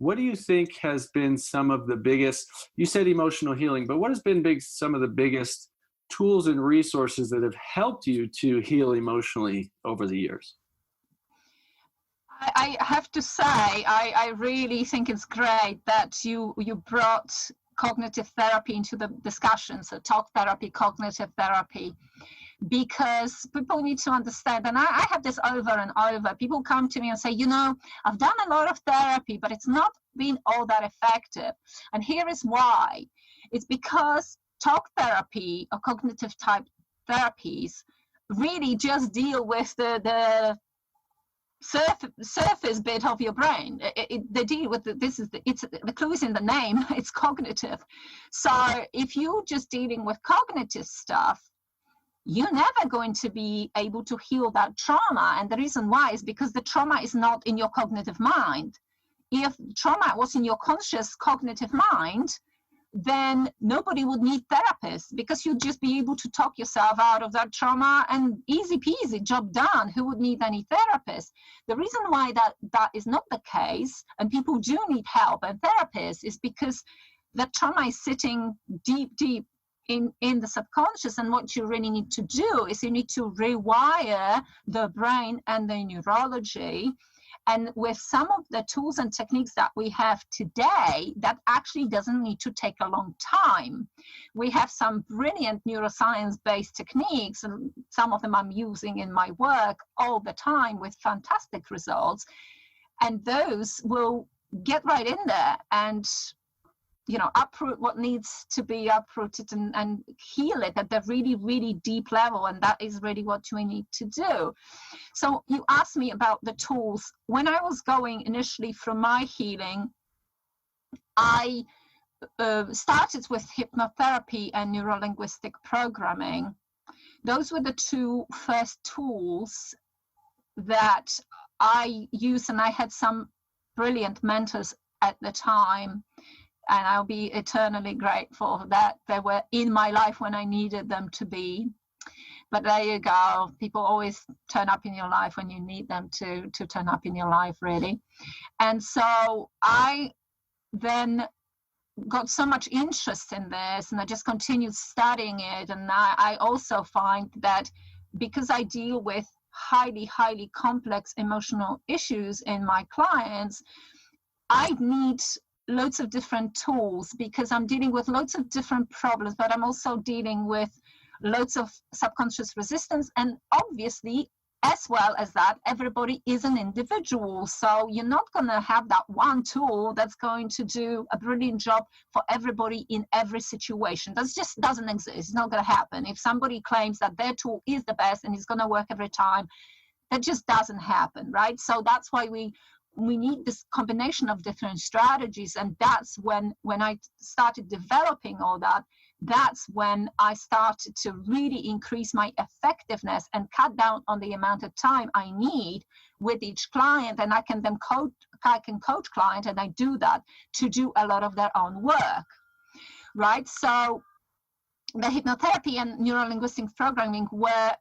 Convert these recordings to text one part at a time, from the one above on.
what do you think has been some of the biggest, you said emotional healing, but what has been some of the biggest tools and resources that have helped you to heal emotionally over the years? I have to say, I really think it's great that you brought cognitive therapy into the discussion, so talk therapy, cognitive therapy, because people need to understand, and I have this over and over, people come to me and say, I've done a lot of therapy, but it's not been all that effective. And here is why. It's because talk therapy or cognitive type therapies really just deal with the surface bit of your brain. They deal with the clue is in the name. It's cognitive. So if you're just dealing with cognitive stuff, you're never going to be able to heal that trauma. And the reason why is because the trauma is not in your cognitive mind. If trauma was in your conscious cognitive mind, then nobody would need therapists, because you'd just be able to talk yourself out of that trauma and easy peasy, job done. Who would need any therapist? The reason why that is not the case, and people do need help and therapists, is because the trauma is sitting deep in the subconscious. And what you really need to do is you need to rewire the brain and the neurology. And with some of the tools and techniques that we have today, that actually doesn't need to take a long time. We have some brilliant neuroscience-based techniques, and some of them I'm using in my work all the time with fantastic results. And those will get right in there and uproot what needs to be uprooted and heal it at the really, really deep level. And that is really what we need to do. So you asked me about the tools. When I was going initially through my healing, I started with hypnotherapy and neurolinguistic programming. Those were the two first tools that I used, and I had some brilliant mentors at the time. And I'll be eternally grateful that they were in my life when I needed them to be. But there you go. People always turn up in your life when you need them to turn up in your life, really. And so I then got so much interest in this, and I just continued studying it. And I also find that because I deal with highly, highly complex emotional issues in my clients, I need loads of different tools, because I'm dealing with loads of different problems, but I'm also dealing with loads of subconscious resistance. And obviously, as well as that, everybody is an individual. So you're not going to have that one tool that's going to do a brilliant job for everybody in every situation. That just doesn't exist. It's not going to happen. If somebody claims that their tool is the best and it's going to work every time, that just doesn't happen, right? So that's why we need this combination of different strategies. And that's when I started developing all that, that's when I started to really increase my effectiveness and cut down on the amount of time I need with each client. And I can coach client, and I do that, to do a lot of their own work, right? So the hypnotherapy and neurolinguistic programming were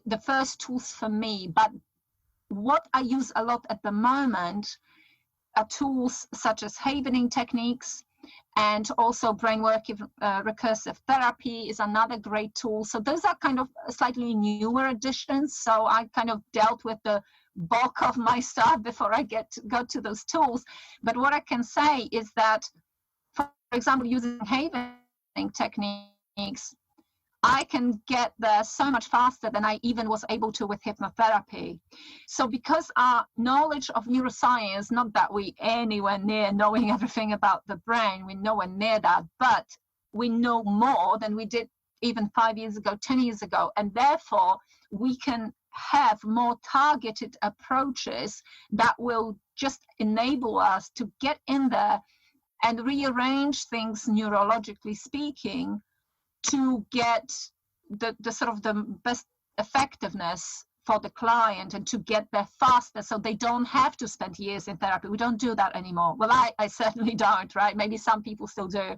the first tools for me. But what I use a lot at the moment are tools such as havening techniques, and also brainwork recursive therapy is another great tool. So those are kind of slightly newer additions. So I kind of dealt with the bulk of my stuff before I go to those tools. But what I can say is that, for example, using havening techniques, I can get there so much faster than I even was able to with hypnotherapy. So because our knowledge of neuroscience, not that we anywhere near knowing everything about the brain, we're nowhere near that, but we know more than we did even 5 years ago, 10 years ago. And therefore, we can have more targeted approaches that will just enable us to get in there and rearrange things, neurologically speaking, to get the sort of the best effectiveness for the client, and to get there faster, so they don't have to spend years in therapy. We don't do that anymore. Well, I certainly don't, right? Maybe some people still do,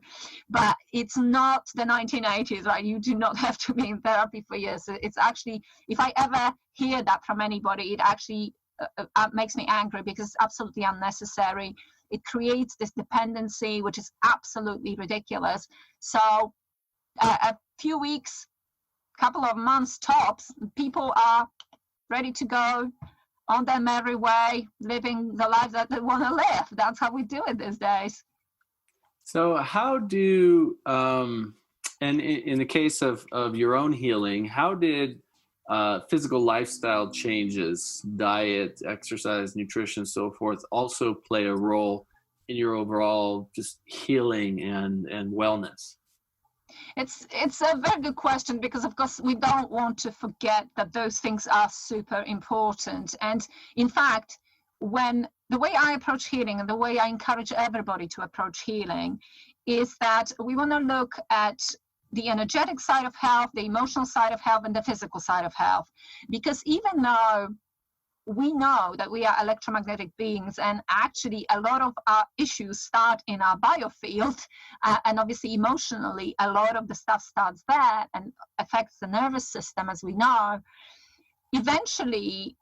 but it's not the 1980s, right? You do not have to be in therapy for years. It's actually, if I ever hear that from anybody, it actually makes me angry, because it's absolutely unnecessary. it creates this dependency, which is absolutely ridiculous. So a few weeks, couple of months tops, people are ready to go on their merry way, living the life that they want to live. That's how we do it these days. So how do, and in the case of your own healing, how did physical lifestyle changes, diet, exercise, nutrition, so forth, also play a role in your overall just healing and wellness? It's a very good question, because of course we don't want to forget that those things are super important. And in fact, when the way I approach healing and the way I encourage everybody to approach healing is that we want to look at the energetic side of health, the emotional side of health, and the physical side of health. Because even though we know that we are electromagnetic beings, and actually a lot of our issues start in our biofield, and obviously emotionally a lot of the stuff starts there and affects the nervous system, as we know, eventually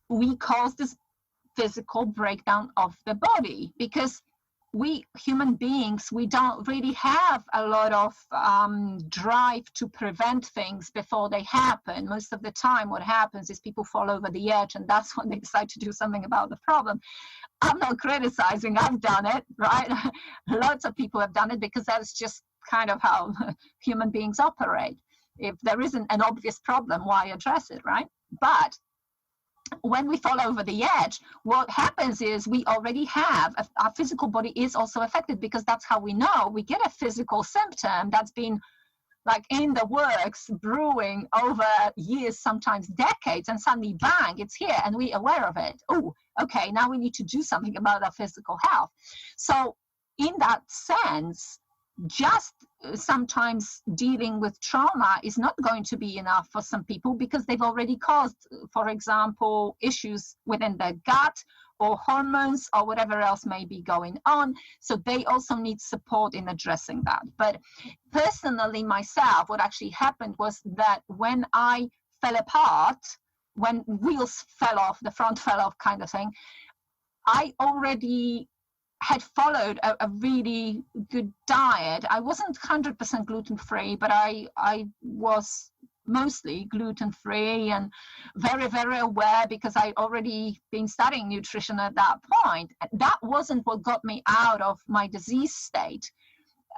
we cause this physical breakdown of the body, because we human beings, we don't really have a lot of drive to prevent things before they happen. Most of the time what happens is people fall over the edge, and that's when they decide to do something about the problem. I'm not criticizing, I've done it, right? Lots of people have done it, because that's just kind of how human beings operate. If there isn't an obvious problem, why address it, right? But when we fall over the edge, what happens is we already have, our physical body is also affected, because that's how we know. We get a physical symptom that's been like in the works, brewing over years, sometimes decades, and suddenly bang, it's here and we're aware of it. Oh, okay, now we need to do something about our physical health. So in that sense, just sometimes dealing with trauma is not going to be enough for some people, because they've already caused, for example, issues within their gut or hormones or whatever else may be going on. So they also need support in addressing that. But personally, myself, what actually happened was that when I fell apart, when wheels fell off, the front fell off kind of thing, I already had followed a really good diet. I wasn't 100% gluten-free, but I was mostly gluten-free and very, very aware, because I already been studying nutrition at that point. That wasn't what got me out of my disease state.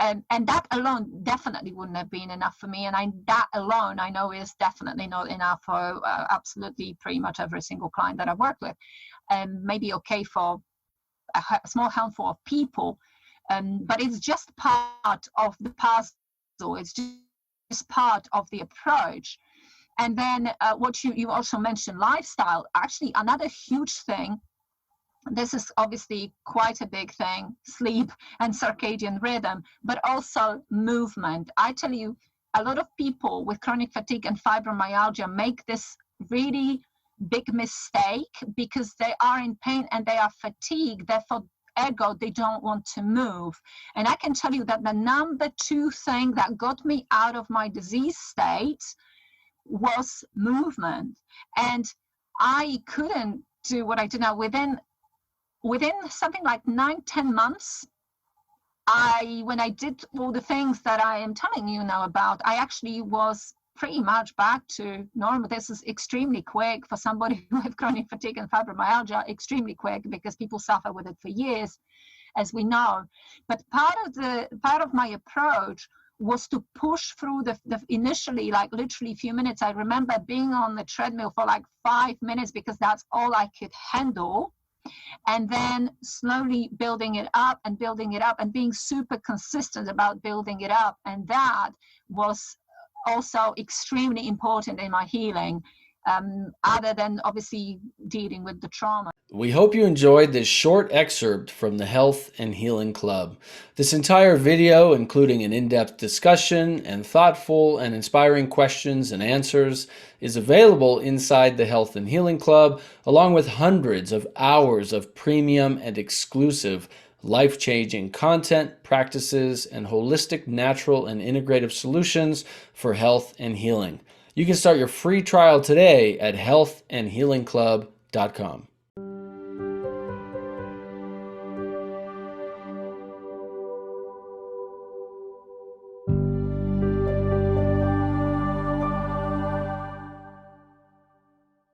And that alone definitely wouldn't have been enough for me. And that alone, I know, is definitely not enough for absolutely pretty much every single client that I work with. And maybe okay for a small handful of people, but it's just part of the puzzle. It's just part of the approach. And then what you also mentioned, lifestyle. Actually, another huge thing, this is obviously quite a big thing, sleep and circadian rhythm, but also movement. I tell you, a lot of people with chronic fatigue and fibromyalgia make this really big mistake, because they are in pain and they are fatigued, therefore ergo they don't want to move. And I can tell you that the number 2 thing that got me out of my disease state was movement. And I couldn't do what I did now. Within something like 9-10 months, when I did all the things that I am telling you now about, I actually was pretty much back to normal. This is extremely quick for somebody with chronic fatigue and fibromyalgia, extremely quick, because people suffer with it for years, as we know. But part of my approach was to push through the initially, like literally a few minutes. I remember being on the treadmill for like 5 minutes, because that's all I could handle. And then slowly building it up and being super consistent about building it up. And that was also extremely important in my healing, other than obviously dealing with the trauma. We hope you enjoyed this short excerpt from the Health and Healing Club. This entire video, including an in-depth discussion and thoughtful and inspiring questions and answers, is available inside the Health and Healing Club, along with hundreds of hours of premium and exclusive life-changing content, practices, and holistic, natural, and integrative solutions for health and healing. You can start your free trial today at healthandhealingclub.com.